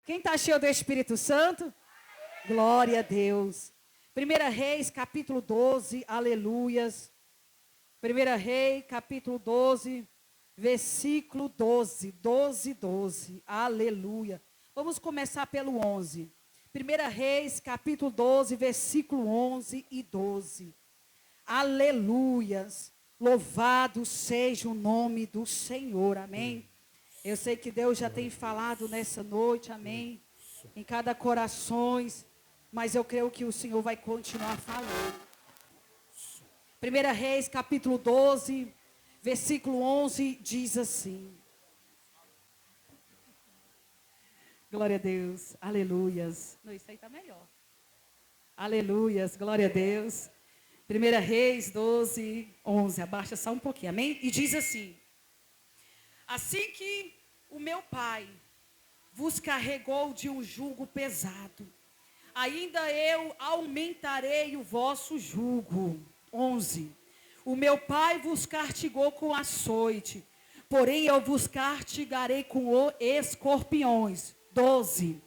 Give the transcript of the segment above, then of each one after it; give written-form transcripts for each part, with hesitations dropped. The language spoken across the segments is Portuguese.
Quem está cheio do Espírito Santo? Glória a Deus. 1 Reis, capítulo 12, aleluias. 1 Reis, capítulo 12, versículo 12, 12, aleluia. Vamos começar pelo 11. 1 Reis, capítulo 12, versículo 11 e 12. Aleluias. Louvado seja o nome do Senhor, amém. Eu sei que Deus já tem falado nessa noite, amém, em cada coração, mas eu creio que o Senhor vai continuar falando. 1 Reis, capítulo 12, versículo 11, diz assim. Glória a Deus, aleluias. Não, isso aí está melhor. Aleluias, glória a Deus. 1 Reis 12, 11, abaixa só um pouquinho, amém? E diz assim: assim que o meu pai vos carregou de um jugo pesado, ainda eu aumentarei o vosso jugo. 11. O meu pai vos castigou com açoite, porém eu vos castigarei com escorpiões. 12.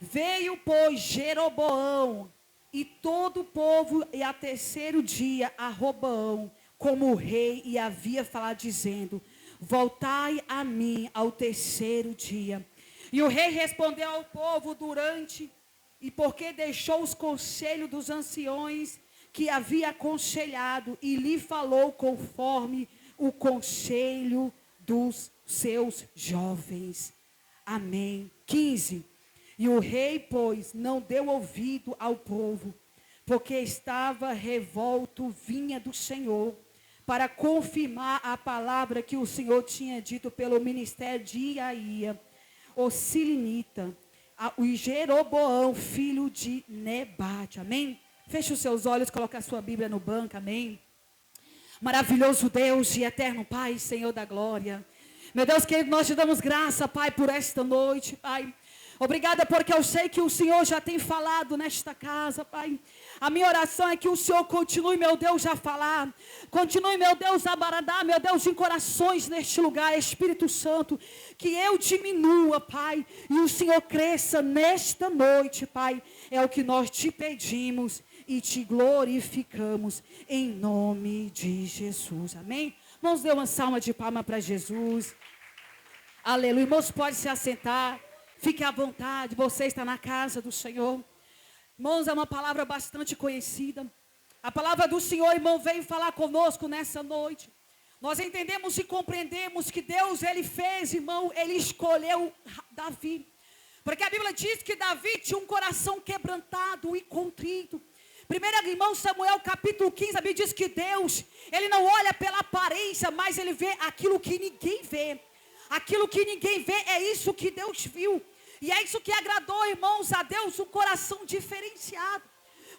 Veio, pois, Jeroboão e todo o povo, e a terceiro dia a Roboão, como o rei, e havia falado, dizendo: voltai a mim ao terceiro dia. E o rei respondeu ao povo e porque deixou os conselhos dos anciões que havia aconselhado, e lhe falou conforme o conselho dos seus jovens. Amém. 15. E o rei, pois, não deu ouvido ao povo, porque estava revolto, vinha do Senhor, para confirmar a palavra que o Senhor tinha dito pelo ministério de Iaía, o Silinita, o Jeroboão, filho de Nebate. Amém? Feche os seus olhos, coloque a sua Bíblia no banco. Amém? Maravilhoso Deus e eterno Pai, Senhor da glória. Meu Deus querido, nós te damos graça, Pai, por esta noite, Pai. Obrigada porque eu sei que o Senhor já tem falado nesta casa, Pai. A minha oração é que o Senhor continue, meu Deus, a falar. Continue, meu Deus, a baradar, meu Deus, em corações neste lugar, Espírito Santo. Que eu diminua, Pai, e o Senhor cresça nesta noite, Pai. É o que nós te pedimos e te glorificamos em nome de Jesus. Amém? Vamos dar uma salva de palma para Jesus. Aleluia. Irmãos, pode se assentar. Fique à vontade, você está na casa do Senhor. Irmãos, é uma palavra bastante conhecida. A palavra do Senhor, irmão, veio falar conosco nessa noite. Nós entendemos e compreendemos que Deus, Ele fez, irmão, Ele escolheu Davi. Porque a Bíblia diz que Davi tinha um coração quebrantado e contrito. Primeiro, irmão, Samuel, capítulo 15, a Bíblia diz que Deus, Ele não olha pela aparência, mas Ele vê aquilo que ninguém vê. Aquilo que ninguém vê, é isso que Deus viu. E é isso que agradou, irmãos, a Deus, um coração diferenciado.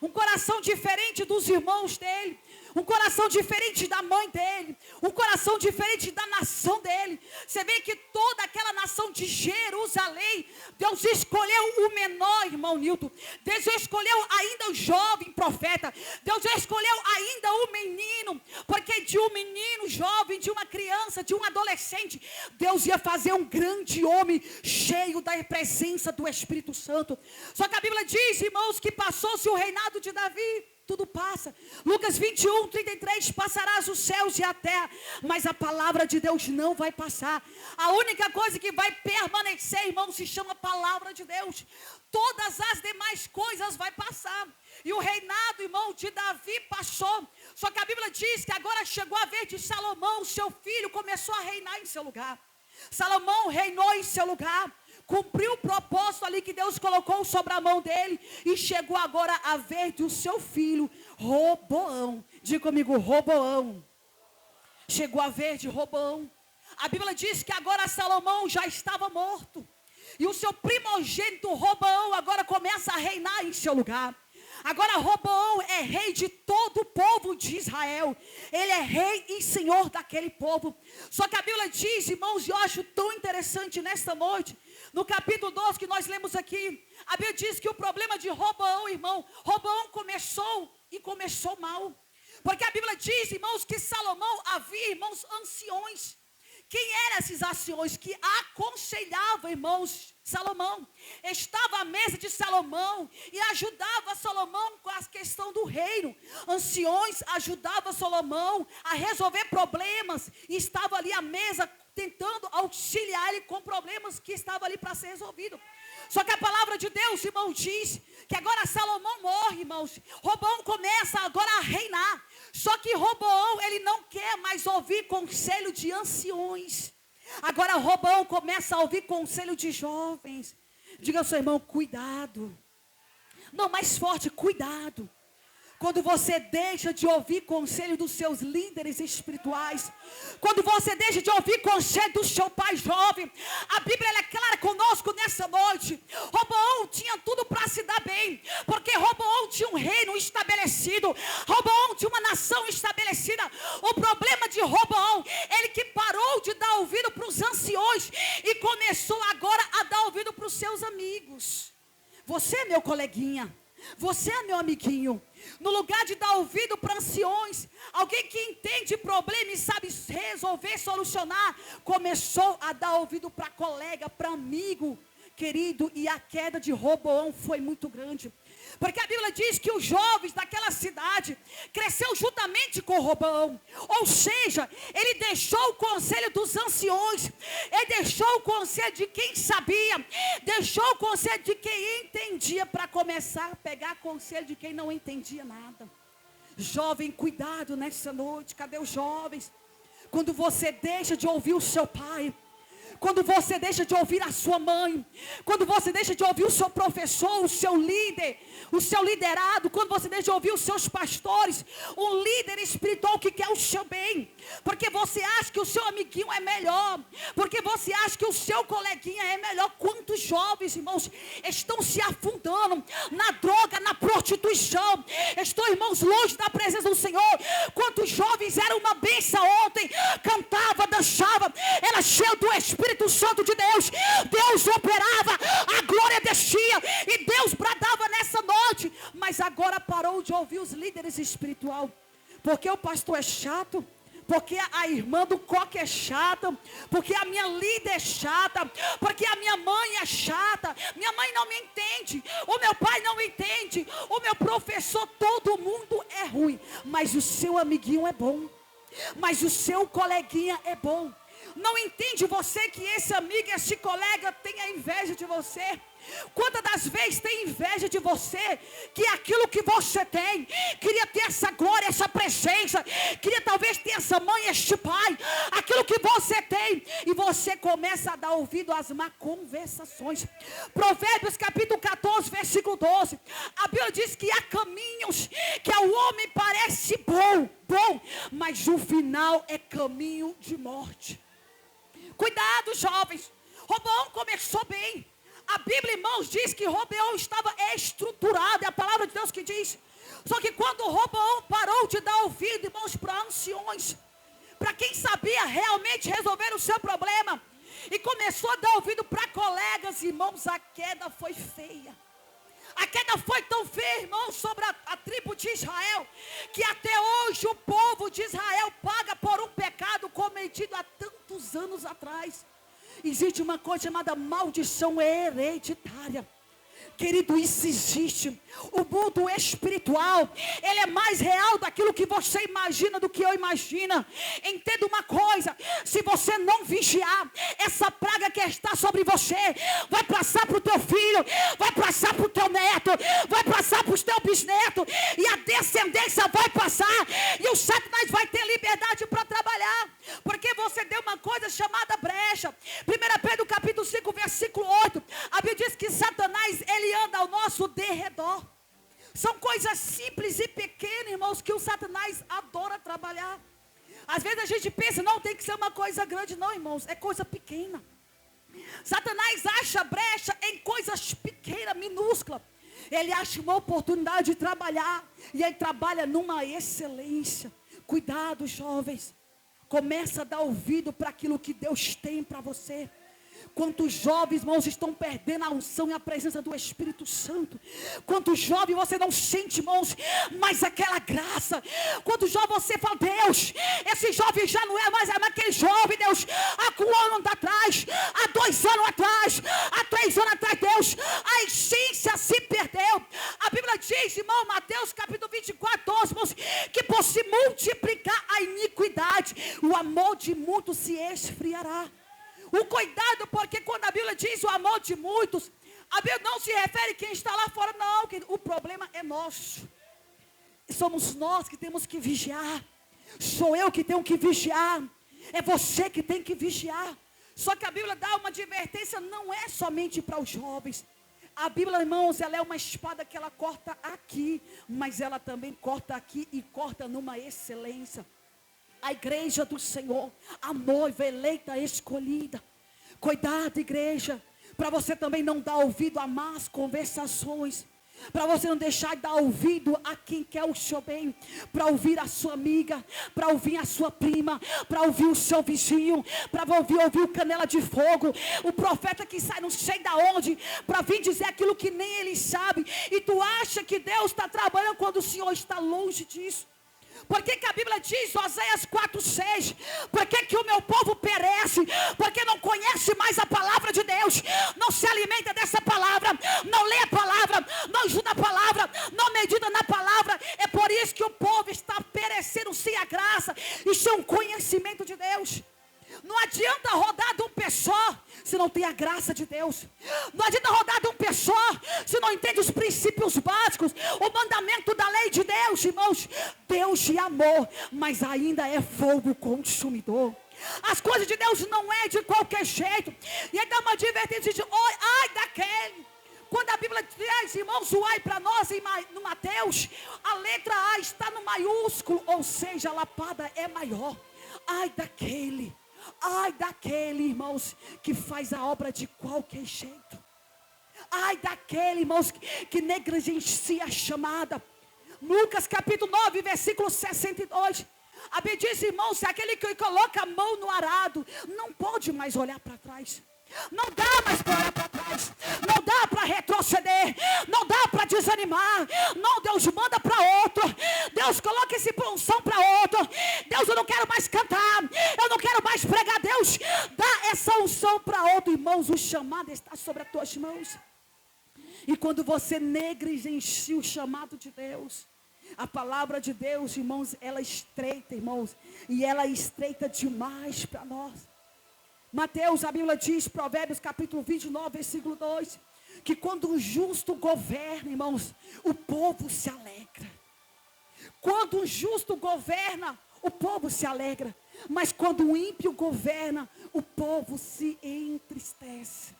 Um coração diferente dos irmãos dele. Um coração diferente da mãe dele. Um coração diferente da nação dele. Você vê que toda aquela nação de Jerusalém, Deus escolheu o menor, irmão Nilton. Deus escolheu ainda o jovem profeta. Deus escolheu ainda o menino. Porque de um menino jovem, de uma criança, de um adolescente, Deus ia fazer um grande homem cheio da presença do Espírito Santo. Só que a Bíblia diz, irmãos, que passou-se o reinado de Davi. Tudo passa. Lucas 21, 33, passarás os céus e a terra, mas a palavra de Deus não vai passar. A única coisa que vai permanecer, irmão, se chama palavra de Deus. Todas as demais coisas vai passar. E o reinado, irmão, de Davi passou. Só que a Bíblia diz que agora chegou a vez de Salomão, seu filho, começou a reinar em seu lugar. Salomão reinou em seu lugar. Cumpriu o propósito ali que Deus colocou sobre a mão dele. E chegou agora a vez do seu filho, Roboão. Diga comigo, Roboão. Chegou a vez de Roboão. A Bíblia diz que agora Salomão já estava morto. E o seu primogênito Roboão agora começa a reinar em seu lugar. Agora Roboão é rei de todo o povo de Israel. Ele é rei e senhor daquele povo. Só que a Bíblia diz, irmãos, e eu acho tão interessante nesta noite, no capítulo 12 que nós lemos aqui, a Bíblia diz que o problema de Roboão, irmão, Roboão começou mal. Porque a Bíblia diz, irmãos, que Salomão havia, irmãos, anciões. Quem eram esses anciões que aconselhavam, irmãos, Salomão. Estava à mesa de Salomão e ajudava Salomão com a questão do reino. Anciões ajudavam Salomão a resolver problemas e estava ali à mesa tentando auxiliar ele com problemas que estavam ali para ser resolvido. Só que a palavra de Deus, irmão, diz que agora Salomão morre, irmãos. Roboão começa agora a reinar. Só que Roboão, ele não quer mais ouvir conselho de anciões. Agora Roboão começa a ouvir conselho de jovens. Diga ao seu irmão, cuidado. Não, mais forte, cuidado. Quando você deixa de ouvir conselho dos seus líderes espirituais, quando você deixa de ouvir conselho do seu pai jovem, a Bíblia ela é clara conosco nessa noite. Roboão tinha tudo para se dar bem, porque Roboão tinha um reino estabelecido, Roboão tinha uma nação estabelecida. O problema de Roboão, ele que parou de dar ouvido para os anciões e começou agora a dar ouvido para os seus amigos. Você é meu coleguinha, você é meu amiguinho. No lugar de dar ouvido para anciões, alguém que entende problema e sabe resolver, solucionar, começou a dar ouvido para colega, para amigo, querido. E a queda de Roboão foi muito grande. Porque a Bíblia diz que os jovens daquela cidade cresceu juntamente com Roboão. Ou seja, ele deixou o conselho dos anciões, ele deixou o conselho de quem sabia, deixou o conselho de quem entendia para começar a pegar conselho de quem não entendia nada. Jovem, cuidado nessa noite. Cadê os jovens? Quando você deixa de ouvir o seu pai, quando você deixa de ouvir a sua mãe, quando você deixa de ouvir o seu professor, o seu líder, o seu liderado, quando você deixa de ouvir os seus pastores, um líder espiritual que quer o seu bem, porque você acha que o seu amiguinho é melhor, porque você acha que o seu coleguinha é melhor. Quantos jovens, irmãos, estão se afundando na droga, na prostituição, estão, irmãos, longe da presença do Senhor. Quantos jovens eram uma bênção ontem, cantava, dançava, era cheio do Espírito Santo de Deus, Deus operava, a glória descia e Deus bradava nessa noite, mas agora parou de ouvir os líderes espirituais, porque o pastor é chato, porque a irmã do coque é chata, porque a minha líder é chata, porque a minha mãe é chata, minha mãe não me entende, o meu pai não me entende, o meu professor, todo mundo é ruim, mas o seu amiguinho é bom, mas o seu coleguinha é bom. Não entende você que esse amigo, esse colega tem a inveja de você? Quantas das vezes tem inveja de você, que aquilo que você tem, queria ter essa glória, essa presença, queria talvez ter essa mãe, este pai, aquilo que você tem, e você começa a dar ouvido às má conversações. Provérbios capítulo 14, versículo 12, a Bíblia diz que há caminhos que ao homem parece bom, mas o final é caminho de morte. Cuidado, jovens. Roboão começou bem. A Bíblia, irmãos, diz que Roboão estava estruturado. É a palavra de Deus que diz. Só que quando Roboão parou de dar ouvido, irmãos, para anciões, para quem sabia realmente resolver o seu problema, e começou a dar ouvido para colegas, irmãos, a queda foi feia. A queda foi tão feia, irmãos, sobre a tribo de Israel, que até hoje o povo de Israel paga por um pecado cometido há tantos anos atrás. Existe uma coisa chamada maldição hereditária. Querido, isso existe. O mundo espiritual, ele é mais real daquilo que você imagina do que eu imagino. Entenda uma coisa: se você não vigiar, essa praga que está sobre você vai passar para o teu filho, vai passar para o teu neto, vai passar para os teus bisnetos, e a descendência vai passar, e o Satanás vai ter liberdade para trabalhar, porque você deu uma coisa chamada brecha. 1 Pedro capítulo 5, versículo 8, a Bíblia diz que Satanás, ele anda ao nosso derredor. São coisas simples e pequenas, irmãos, que o Satanás adora trabalhar. Às vezes a gente pensa, não, tem que ser uma coisa grande. Não, irmãos, é coisa pequena. Satanás acha brecha em coisas pequenas, minúsculas. Ele acha uma oportunidade de trabalhar, e ele trabalha numa excelência. Cuidado, jovens. Começa a dar ouvido para aquilo que Deus tem para você. Quantos jovens, irmãos, estão perdendo a unção e a presença do Espírito Santo. Quantos jovens você não sente, irmãos, mais aquela graça. Quantos jovens você fala, Deus, esse jovem já não é mais aquele jovem, Deus, há um ano atrás, há 2 anos atrás, há 3 anos atrás, Deus, a essência se perdeu. A Bíblia diz, irmão, Mateus capítulo 24, 12, irmãos, que por se multiplicar a iniquidade, o amor de muitos se esfriará. O cuidado, porque quando a Bíblia diz o amor de muitos, a Bíblia não se refere a quem está lá fora, não. O problema é nosso. Somos nós que temos que vigiar. Sou eu que tenho que vigiar. É você que tem que vigiar. Só que a Bíblia dá uma advertência, não é somente para os jovens. A Bíblia, irmãos, ela é uma espada que ela corta aqui, mas ela também corta aqui e corta numa excelência. A igreja do Senhor, a noiva eleita, escolhida. Cuidado, igreja, para você também não dar ouvido a más conversações. Para você não deixar de dar ouvido a quem quer o seu bem. Para ouvir a sua amiga, para ouvir a sua prima, para ouvir o seu vizinho, para ouvir o canela de fogo. O profeta que sai não sei da onde, para vir dizer aquilo que nem ele sabe. E tu acha que Deus está trabalhando quando o Senhor está longe disso? Por que a Bíblia diz, Oséias 4:6, por que o meu povo perece? Porque não conhece mais a palavra de Deus, não se alimenta dessa palavra, não lê a palavra, não estuda a palavra, não medita na palavra. É por isso que o povo está perecendo sem a graça e sem o conhecimento de Deus. Não adianta rodar de um pé só se não tem a graça de Deus. Não adianta rodar de um pé só se não entende os princípios básicos, o mandamento da lei de Deus, irmãos. Deus de amor, mas ainda é fogo consumidor. As coisas de Deus não é de qualquer jeito. E aí dá uma advertência de ai daquele. Quando a Bíblia diz, irmãos, o ai para nós no Mateus, a letra A está no maiúsculo, ou seja, a lapada é maior. Ai daquele. Ai daquele, irmãos, que faz a obra de qualquer jeito. Ai daquele, irmãos, que negligencia a chamada. Lucas capítulo 9, versículo 62. A Bíblia diz, irmãos, aquele que coloca a mão no arado não pode mais olhar para trás. Não dá mais para olhar para trás. Não dá para retroceder. Não dá para desanimar. Não, Deus manda para outro. Deus coloca esse unção para outro. Deus, eu não quero mais cantar. Eu não quero mais pregar. Deus, dá essa unção para outro. Irmãos, o chamado está sobre as tuas mãos. E quando você negligencia o chamado de Deus, a palavra de Deus, irmãos, ela é estreita, irmãos. E ela é estreita demais para nós. Mateus, a Bíblia diz, Provérbios capítulo 29, versículo 2, que quando o justo governa, irmãos, o povo se alegra. Quando o justo governa, o povo se alegra. Mas quando o ímpio governa, o povo se entristece.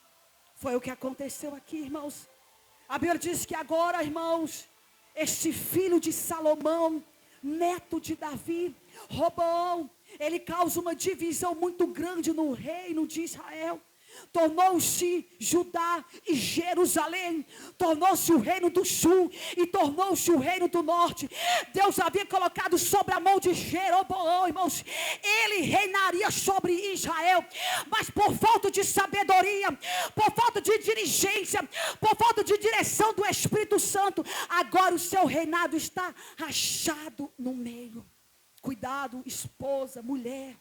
Foi o que aconteceu aqui, irmãos. A Bíblia diz que agora, irmãos, este filho de Salomão, neto de Davi, Roboão, ele causa uma divisão muito grande no reino de Israel. Tornou-se Judá e Jerusalém, tornou-se o reino do sul e tornou-se o reino do norte. Deus havia colocado sobre a mão de Jeroboão, irmãos, ele reinaria sobre Israel, mas por falta de sabedoria, por falta de dirigência, por falta de direção do Espírito Santo, agora o seu reinado está rachado no meio. Cuidado, esposa, mulher.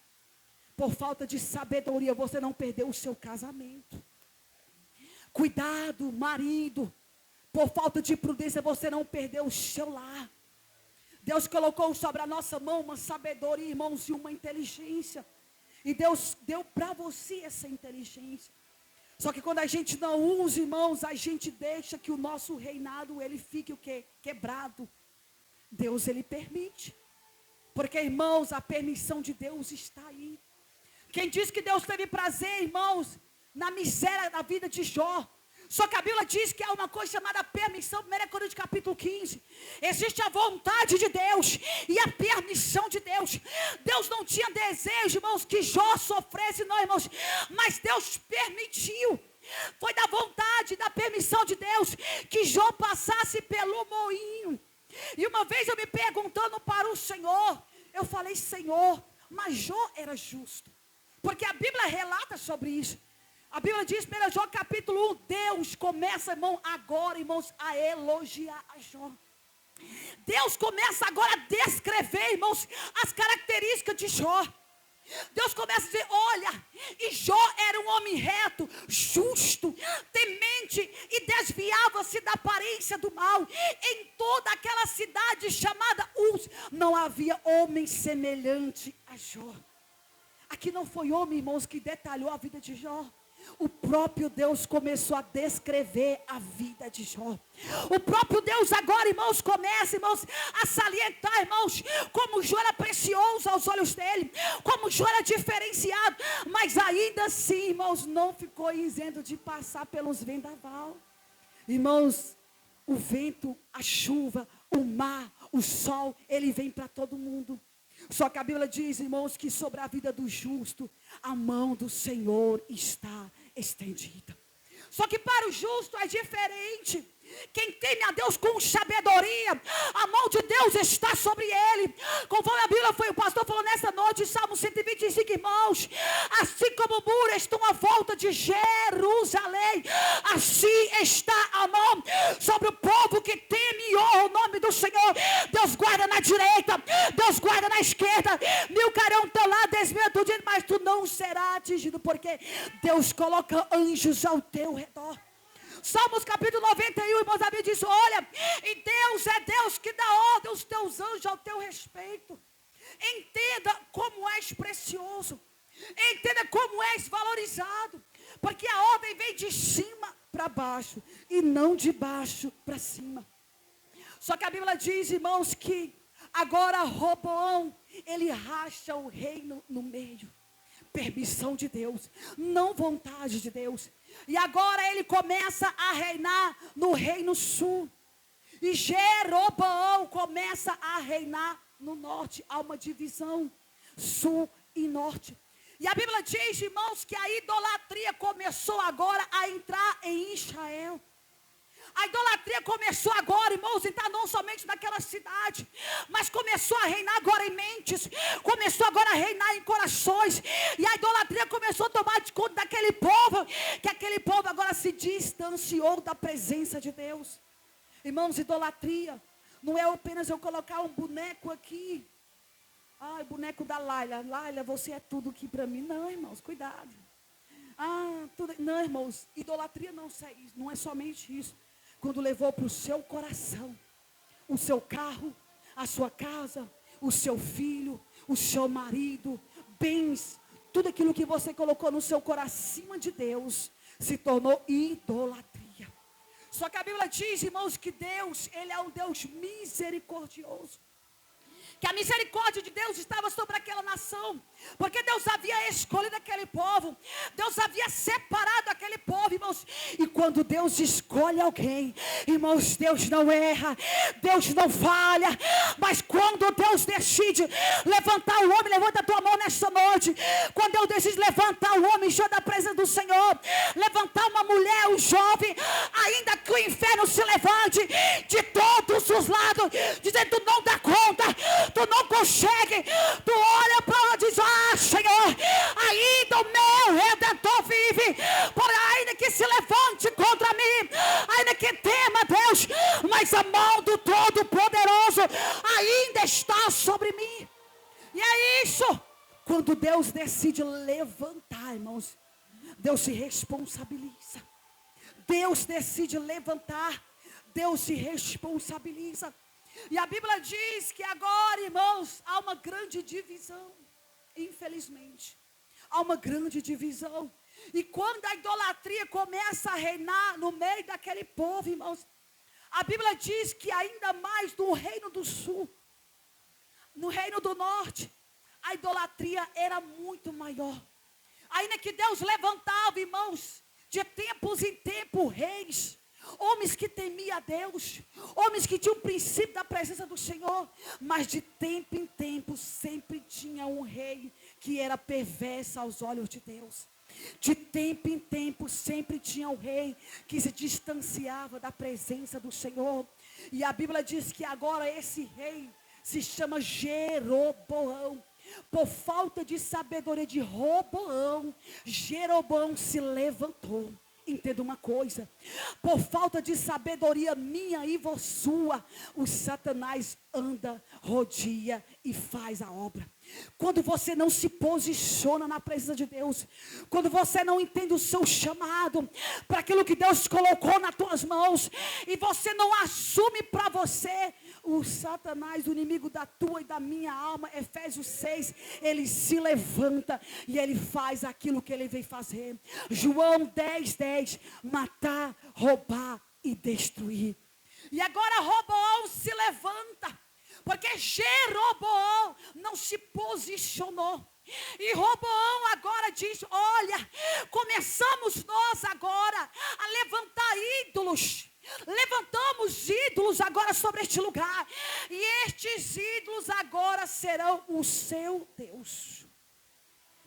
Por falta de sabedoria, você não perdeu o seu casamento. Cuidado, marido. Por falta de prudência, você não perdeu o seu lar. Deus colocou sobre a nossa mão uma sabedoria, irmãos, e uma inteligência. E Deus deu para você essa inteligência. Só que quando a gente não usa, irmãos, a gente deixa que o nosso reinado, ele fique o quê? Quebrado. Deus, ele permite. Porque, irmãos, a permissão de Deus está aí. Quem diz que Deus teve prazer, irmãos, na miséria da vida de Jó. Só que a Bíblia diz que há uma coisa chamada permissão, 1 Coríntios capítulo 15. Existe a vontade de Deus e a permissão de Deus. Deus não tinha desejo, irmãos, que Jó sofresse, não, irmãos. Mas Deus permitiu. Foi da vontade, da permissão de Deus, que Jó passasse pelo moinho. E uma vez eu me perguntando para o Senhor, eu falei, Senhor, mas Jó era justo. Porque a Bíblia relata sobre isso. A Bíblia diz, 1 Jó capítulo 1, Deus começa, irmão, agora, irmãos, a elogiar a Jó. Deus começa agora a descrever, irmãos, as características de Jó. Deus começa a dizer, olha, e Jó era um homem reto, justo, temente e desviava-se da aparência do mal. Em toda aquela cidade chamada Uz, não havia homem semelhante a Jó. Aqui não foi homem, irmãos, que detalhou a vida de Jó. O próprio Deus começou a descrever a vida de Jó. O próprio Deus agora, irmãos, começa, irmãos, a salientar, irmãos, como Jó era precioso aos olhos dele, como Jó era diferenciado, mas ainda assim, irmãos, não ficou isento de passar pelos vendaval. Irmãos, o vento, a chuva, o mar, o sol, ele vem para todo mundo. Só que a Bíblia diz, irmãos, que sobre a vida do justo, a mão do Senhor está estendida. Só que para o justo é diferente. Quem teme a Deus com sabedoria, a mão de Deus está sobre ele. Conforme a Bíblia foi, o pastor falou nessa noite, Salmo 125, irmãos, assim como o muro está à volta de Jerusalém, assim está a mão sobre o povo que teme o nome do Senhor. Deus guarda na direita, Deus guarda na esquerda, 1000 cairão ao teu lado, 10.000 a tu direita, mas tu não serás atingido, porque Deus coloca anjos ao teu redor. Salmos capítulo 91, irmãos, a Bíblia diz, olha, e Deus é Deus que dá ordem aos teus anjos ao teu respeito. Entenda como és precioso, entenda como és valorizado, porque a ordem vem de cima para baixo, e não de baixo para cima. Só que a Bíblia diz, irmãos, que agora Roboão, ele racha o reino no meio. Permissão de Deus, não vontade de Deus. E agora ele começa a reinar no reino sul. E Jeroboão começa a reinar no norte. Há uma divisão, sul e norte. E a Bíblia diz, irmãos, que a idolatria começou agora a entrar em Israel. A idolatria começou agora, irmãos, entrar não somente naquela cidade, mas começou a reinar agora em mentes, começou agora a reinar em corações, e a idolatria começou a tomar de conta daquele povo, que aquele povo agora se distanciou da presença de Deus. Irmãos, idolatria não é apenas eu colocar um boneco aqui, boneco da Laila, Laila, você é tudo aqui para mim. Não, irmãos, cuidado. Não, irmãos, idolatria não é somente isso. Quando levou para o seu coração, o seu carro, a sua casa, o seu filho, o seu marido, bens, tudo aquilo que você colocou no seu coração acima de Deus, se tornou idolatria. Só que a Bíblia diz, irmãos, que Deus, ele é um Deus misericordioso. Que a misericórdia de Deus estava sobre aquela nação, porque Deus havia escolhido aquele povo, Deus havia separado aquele povo, irmãos. E quando Deus escolhe alguém, irmãos, Deus não erra, Deus não falha. Mas quando Deus decide levantar o homem, levanta a tua mão nesta noite. Quando Deus decide levantar o homem, já da presença do Senhor, levantar uma mulher, um jovem, ainda que o inferno se levante de todos os lados, dizendo: tu não dá conta, tu não consegue, tu olha para lá e diz: Senhor, ainda o meu Redentor vive, porém ainda que se levante contra mim, ainda que tema Deus, mas a mão do Todo-Poderoso ainda está sobre mim. E é isso, quando Deus decide levantar, irmãos, Deus se responsabiliza. Deus decide levantar, Deus se responsabiliza. E a Bíblia diz que agora, irmãos, há uma grande divisão. Infelizmente, há uma grande divisão. E quando a idolatria começa a reinar no meio daquele povo, irmãos, a Bíblia diz que ainda mais no reino do sul, no reino do norte, a idolatria era muito maior. Ainda que Deus levantava, irmãos, de tempos em tempos, reis, homens que temiam a Deus, homens que tinham o princípio da presença do Senhor, mas de tempo em tempo sempre tinha um rei que era perverso aos olhos de Deus. De tempo em tempo sempre tinha um rei que se distanciava da presença do Senhor. E a Bíblia diz que agora esse rei se chama Jeroboão. Por falta de sabedoria de Roboão, Jeroboão se levantou. Entenda uma coisa, por falta de sabedoria minha e sua, o Satanás anda, rodia e faz a obra. Quando você não se posiciona na presença de Deus, quando você não entende o seu chamado, para aquilo que Deus colocou nas tuas mãos, e você não assume para você, o Satanás, o inimigo da tua e da minha alma, Efésios 6, ele se levanta e ele faz aquilo que ele veio fazer. João 10:10, matar, roubar e destruir. E agora Roboão se levanta, porque Jeroboão não se posicionou. E Roboão agora diz: olha, começamos nós agora a levantar ídolos. Levantamos ídolos agora sobre este lugar. E estes ídolos agora serão o seu Deus.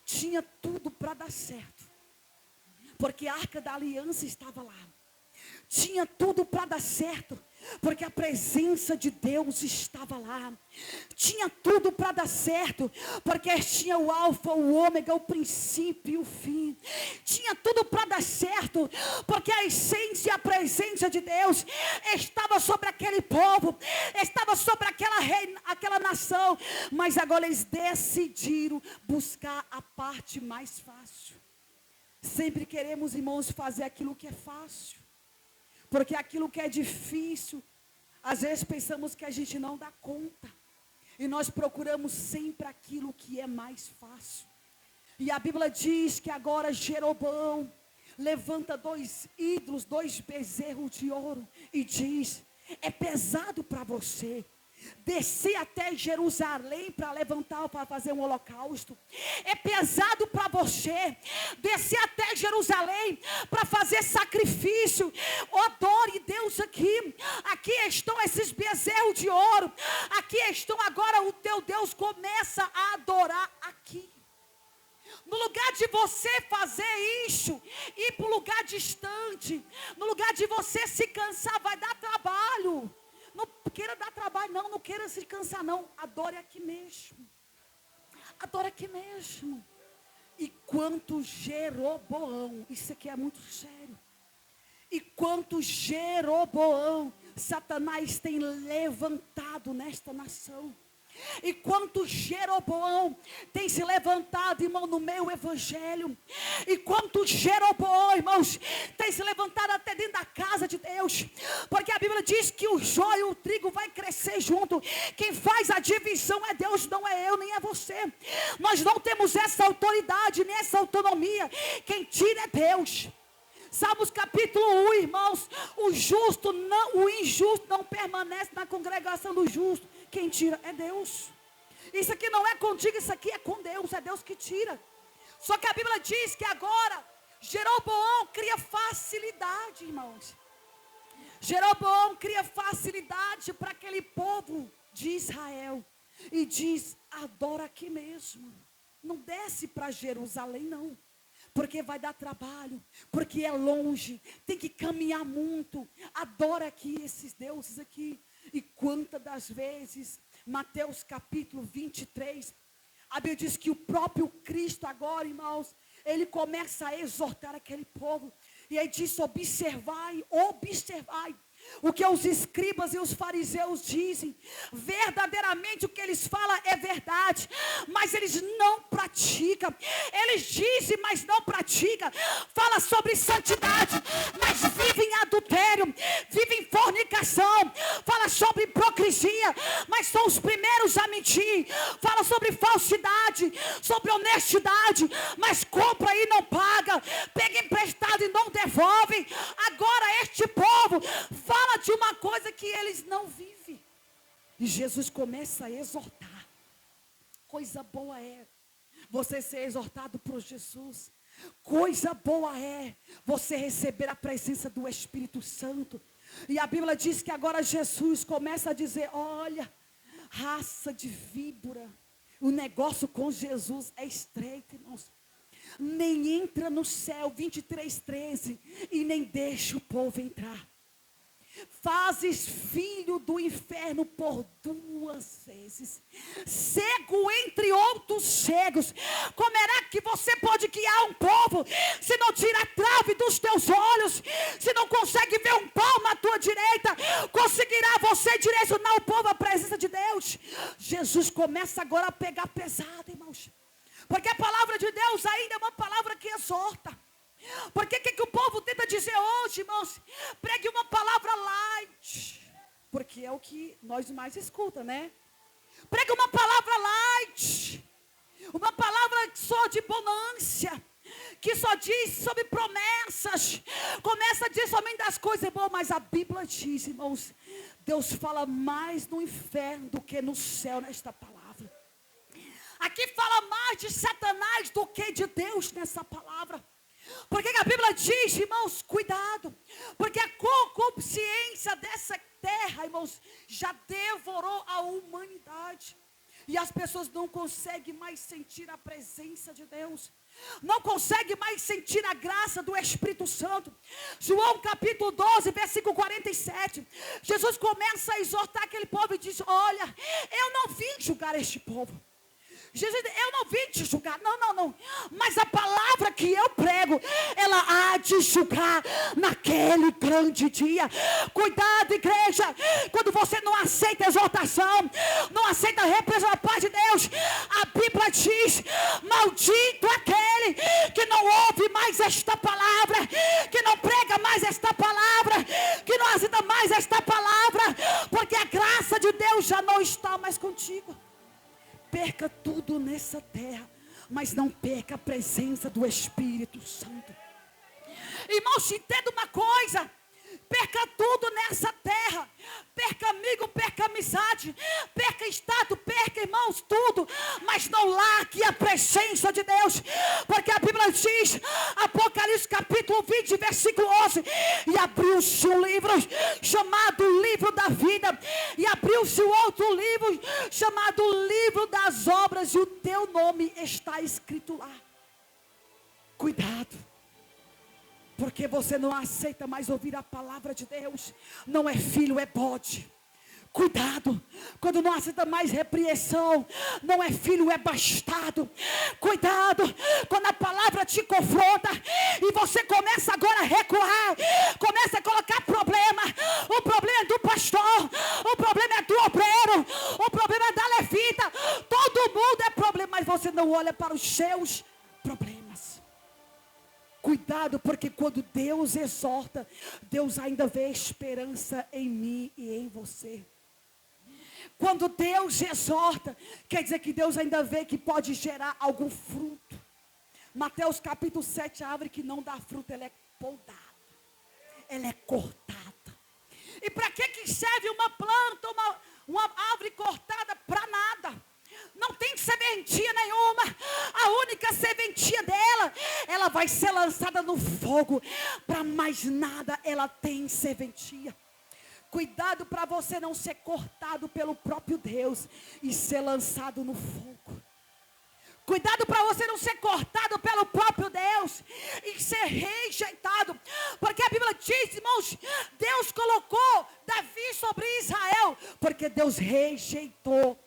Tinha tudo para dar certo, porque a Arca da Aliança estava lá. Tinha tudo para dar certo, porque a presença de Deus estava lá. Tinha tudo para dar certo, porque tinha o alfa, o ômega, o princípio e o fim. Tinha tudo para dar certo, porque a essência e a presença de Deus estava sobre aquele povo, estava sobre aquela nação. Mas agora eles decidiram buscar a parte mais fácil. Sempre queremos, irmãos, fazer aquilo que é fácil, porque aquilo que é difícil, às vezes pensamos que a gente não dá conta. E nós procuramos sempre aquilo que é mais fácil. E a Bíblia diz que agora Jeroboão levanta 2 ídolos, 2 bezerros de ouro. E diz: é pesado para você descer até Jerusalém para levantar, para fazer um holocausto. É pesado para você descer até Jerusalém para fazer sacrifício. Adore Deus aqui. Aqui estão esses bezerros de ouro. Aqui estão agora, o teu Deus começa a adorar aqui. No lugar de você fazer isso, ir para um lugar distante, no lugar de você se cansar, vai dar trabalho. Não queira dar trabalho, não queira se cansar, não. Adore aqui mesmo. Adore aqui mesmo. E quanto Jeroboão, isso aqui é muito sério. E quanto Jeroboão, Satanás tem levantado nesta nação. E quanto Jeroboão tem se levantado, irmão, no meio evangelho. E quanto Jeroboão, irmãos, tem se levantado até dentro da casa de Deus. Porque a Bíblia diz que o joio e o trigo vai crescer junto. Quem faz a divisão é Deus, não é eu, nem é você. Nós não temos essa autoridade, nem essa autonomia. Quem tira é Deus. Salmos capítulo 1, irmãos, o injusto não permanece na congregação do justo. Quem tira é Deus. Isso aqui não é contigo, isso aqui é com Deus, é Deus que tira. Só que a Bíblia diz que agora Jeroboão cria facilidade, irmãos. Jeroboão cria facilidade para aquele povo de Israel. E diz: adora aqui mesmo. Não desce para Jerusalém, não. Porque vai dar trabalho, porque é longe, tem que caminhar muito. Adora aqui esses deuses aqui. E quantas das vezes, Mateus capítulo 23, a Bíblia diz que o próprio Cristo agora, irmãos, ele começa a exortar aquele povo. E aí diz: observai o que os escribas e os fariseus dizem. Verdadeiramente o que eles falam é verdade, mas eles não praticam. Eles dizem, mas não praticam. Fala sobre santidade, mas vivem em adultério, vivem em fornicação. Fala sobre hipocrisia, mas são os primeiros a mentir. Fala sobre falsidade, sobre honestidade, mas compra e não paga, pega emprestado e não devolve. Agora este povo fala de uma coisa que eles não vivem. E Jesus começa a exortar. Coisa boa é você ser exortado por Jesus. Coisa boa é você receber a presença do Espírito Santo. E a Bíblia diz que agora Jesus começa a dizer: olha, raça de víbora, o negócio com Jesus é estreito, irmãos. Nem entra no céu, 23:13, e nem deixa o povo entrar. Fazes filho do inferno por 2 vezes, cego entre outros cegos. Como é que você pode guiar um povo se não tira a trave dos teus olhos, se não consegue ver um palmo à tua direita? Conseguirá você direcionar o povo à presença de Deus? Jesus começa agora a pegar pesado, irmãos, porque a palavra de Deus ainda é uma palavra que exorta. Porque o que o povo tenta dizer hoje, irmãos? Pregue uma palavra light, porque é o que nós mais escuta, né? Pregue uma palavra light, uma palavra só de bonância, que só diz sobre promessas, começa a dizer somente das coisas boas. Mas a Bíblia diz, irmãos, Deus fala mais no inferno do que no céu nesta palavra. Aqui fala mais de Satanás do que de Deus nessa palavra. Porque a Bíblia diz, irmãos, cuidado, porque a concupiscência dessa terra, irmãos, já devorou a humanidade. E as pessoas não conseguem mais sentir a presença de Deus, não conseguem mais sentir a graça do Espírito Santo. João capítulo 12, versículo 47, Jesus começa a exortar aquele povo e diz: olha, eu não vim julgar este povo. Jesus, eu não vim te julgar, não, mas a palavra que eu prego, ela há de julgar naquele grande dia. Cuidado, igreja, quando você não aceita exortação, não aceita a repreensão da parte de Deus, a Bíblia diz: maldito aquele que não ouve mais esta palavra, que não prega mais esta palavra, que não aceita mais esta palavra, porque a graça de Deus já não está mais contigo. Perca tudo nessa terra, mas não perca a presença do Espírito Santo. Irmãos, entenda uma coisa: perca tudo nessa terra, perca amigo, perca amizade, perca estado, perca, irmãos, tudo, mas não largue a presença de Deus, porque a Bíblia diz, Apocalipse capítulo 20, versículo 11, e abriu-se um livro chamado Livro da Vida, e abriu-se outro livro chamado Livro das Obras, e o teu nome está escrito lá. Cuidado, porque você não aceita mais ouvir a palavra de Deus. Não é filho, é bode. Cuidado, quando não aceita mais repreensão, não é filho, é bastardo. Cuidado, quando a palavra te confronta e você começa agora a recuar, começa a colocar problema. O problema é do pastor, o problema é do obreiro, o problema é da levita. Todo mundo é problema, mas você não olha para os seus problemas. Cuidado, porque quando Deus exorta, Deus ainda vê esperança em mim e em você. Quando Deus exorta, quer dizer que Deus ainda vê que pode gerar algum fruto. Mateus capítulo 7, a árvore que não dá fruto, ela é podada, ela é cortada. E para que serve uma planta, uma árvore cortada? Para nada. Não tem sementinha nenhuma. A única sementinha dela, ela vai ser lançada no fogo. Para mais nada ela tem serventia. Cuidado para você não ser cortado pelo próprio Deus e ser lançado no fogo. Cuidado para você não ser cortado pelo próprio Deus e ser rejeitado. Porque a Bíblia diz, irmãos, Deus colocou Davi sobre Israel, porque Deus rejeitou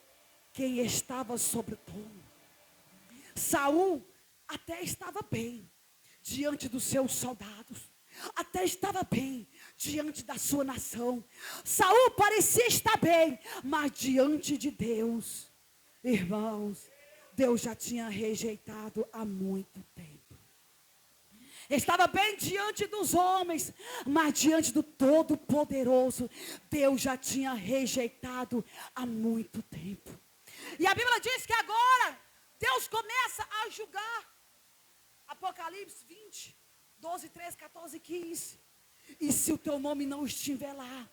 quem estava sobre o trono. Saul até estava bem diante dos seus soldados, até estava bem diante da sua nação. Saul parecia estar bem, mas diante de Deus, irmãos, Deus já tinha rejeitado há muito tempo. Estava bem diante dos homens, mas diante do Todo-Poderoso, Deus já tinha rejeitado há muito tempo. E a Bíblia diz que agora Deus começa a julgar. Apocalipse 20, 12, 13, 14, 15. E se o teu nome não estiver lá,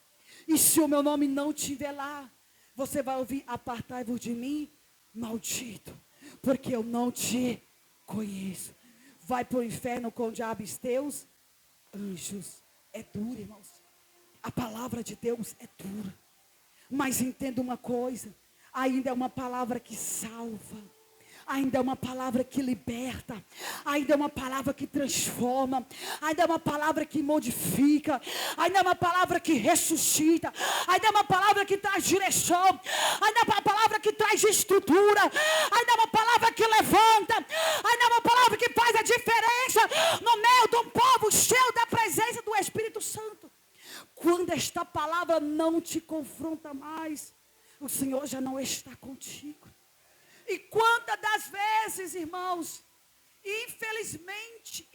e se o meu nome não estiver lá, você vai ouvir: apartai-vos de mim, maldito, porque eu não te conheço. Vai para o inferno com o diabo e teus anjos. É duro, irmãos. A palavra de Deus é dura. Mas entenda uma coisa: ainda é uma palavra que salva. ainda é uma palavra que liberta, ainda é uma palavra que transforma, ainda é uma palavra que modifica, ainda é uma palavra que ressuscita, ainda é uma palavra que traz direção, ainda é uma palavra que traz estrutura, ainda é uma palavra que levanta, ainda é uma palavra que faz a diferença no meio de um povo cheio da presença do Espírito Santo. Quando esta palavra não te confronta mais, o Senhor já não está contigo. E quantas das vezes, irmãos, infelizmente,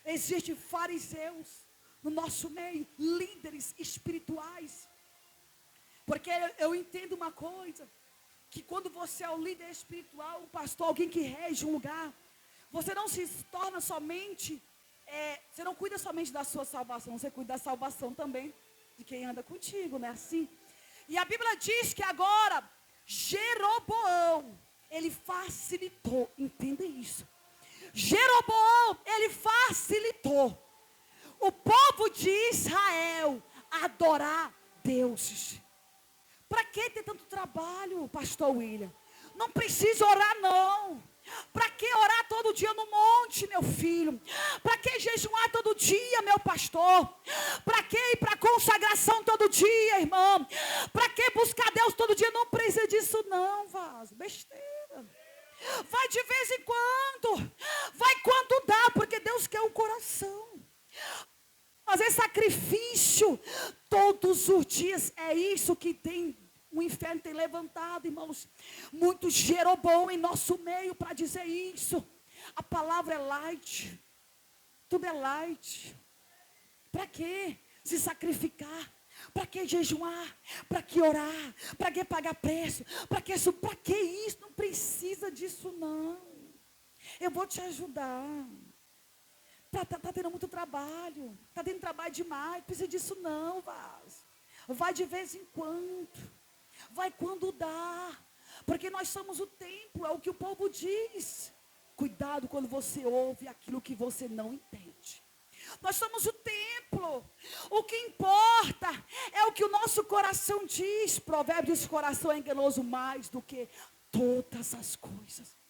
existem fariseus no nosso meio, líderes espirituais. Porque eu entendo uma coisa, que quando você é o líder espiritual, um pastor, alguém que rege um lugar, você não se torna somente, você não cuida somente da sua salvação, você cuida da salvação também de quem anda contigo, não é assim? E a Bíblia diz que agora, Jeroboão, ele facilitou, entenda isso. Jeroboão, ele facilitou o povo de Israel adorar deuses. Para que ter tanto trabalho, pastor William? Não precisa orar não. Para que orar todo dia no monte, meu filho? Para que jejuar todo dia, meu pastor? Para que ir para consagração todo dia, irmão? Para que buscar Deus todo dia? Não precisa disso não, vaso, besteira. Vai de vez em quando, vai quando dá, porque Deus quer o coração. Fazer sacrifício todos os dias, é isso que tem. O inferno tem levantado, irmãos, muito Jeroboão em nosso meio para dizer isso. A palavra é light, tudo é light. Para que se sacrificar? Para que jejuar? Para que orar? Para que pagar preço? Para que isso? Para que isso? Não precisa disso não. Eu vou te ajudar. Tá tendo muito trabalho, tá tendo trabalho demais, não precisa disso não, Vaz. Vai de vez em quando. Vai quando dá, porque nós somos o templo, é o que o povo diz. Cuidado quando você ouve aquilo que você não entende. Nós somos o templo, o que importa é o que o nosso coração diz. Provérbios diz: o coração é enganoso mais do que todas as coisas.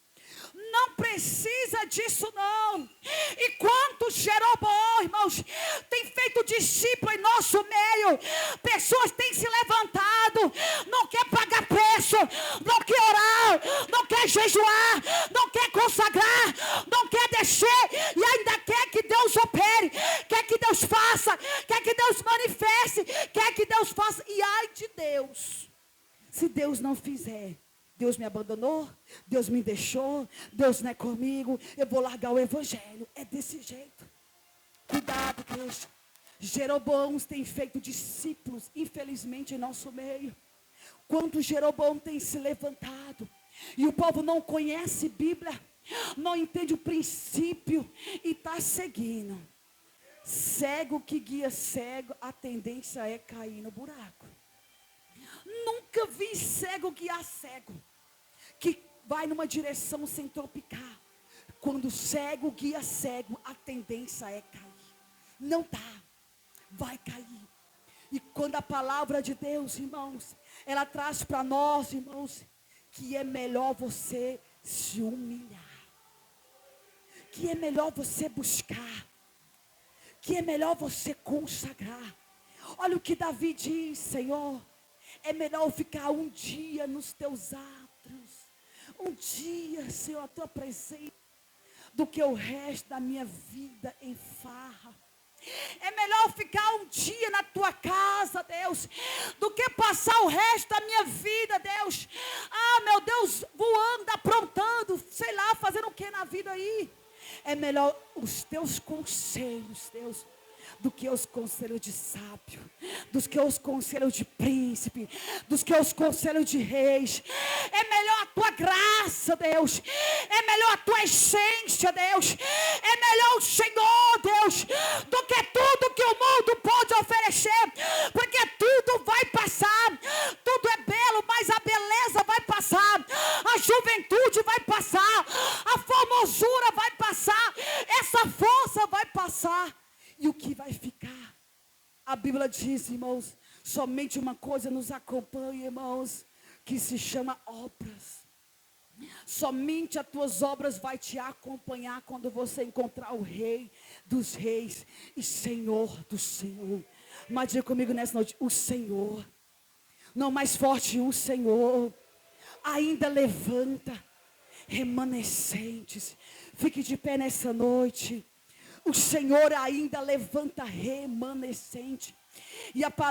Não precisa disso não. E quantos Jeroboão, irmãos, tem feito discípulo em nosso meio. Pessoas têm se levantado, não quer pagar preço, não quer orar, não quer jejuar, não quer consagrar, não quer descer, e ainda quer que Deus opere, quer que Deus faça, quer que Deus manifeste, quer que Deus faça. E ai de Deus, se Deus não fizer. Deus me abandonou, Deus me deixou, Deus não é comigo, eu vou largar o evangelho. É desse jeito. Cuidado, Deus. Jeroboão tem feito discípulos, infelizmente, em nosso meio. Quanto Jeroboão tem se levantado, e o povo não conhece Bíblia, não entende o princípio, e está seguindo. Cego que guia cego, a tendência é cair no buraco. Nunca vi cego guiar cego, que vai numa direção sem tropicar. Quando cego guia cego, a tendência é cair. Não dá, vai cair. E quando a palavra de Deus, irmãos, ela traz para nós, irmãos, que é melhor você se humilhar, que é melhor você buscar, que é melhor você consagrar. Olha o que Davi diz: Senhor, é melhor eu ficar um dia nos teus atos, um dia, Senhor, a tua presença, do que o resto da minha vida em farra. É melhor eu ficar um dia na tua casa, Deus, do que passar o resto da minha vida, Deus. Ah, meu Deus, voando, aprontando, sei lá, fazendo o que na vida aí. É melhor os teus conselhos, Deus, do que os conselhos de sábio, dos que os conselhos de príncipe, dos que os conselhos de reis. É melhor a tua graça, Deus, é melhor a tua essência, Deus, é melhor o Senhor, Deus, do que tudo que o mundo pode oferecer, porque tudo vai passar, tudo é belo, mas a beleza vai passar, a juventude vai passar, a formosura vai passar, essa força vai passar. E o que vai ficar? A Bíblia diz, irmãos, somente uma coisa nos acompanha, irmãos, que se chama obras. Somente as tuas obras vai te acompanhar quando você encontrar o Rei dos Reis e Senhor do Senhor. Mas diga comigo nessa noite, o Senhor, não mais forte, o Senhor ainda levanta remanescentes. Fique de pé nessa noite. O Senhor ainda levanta remanescente. E a palavra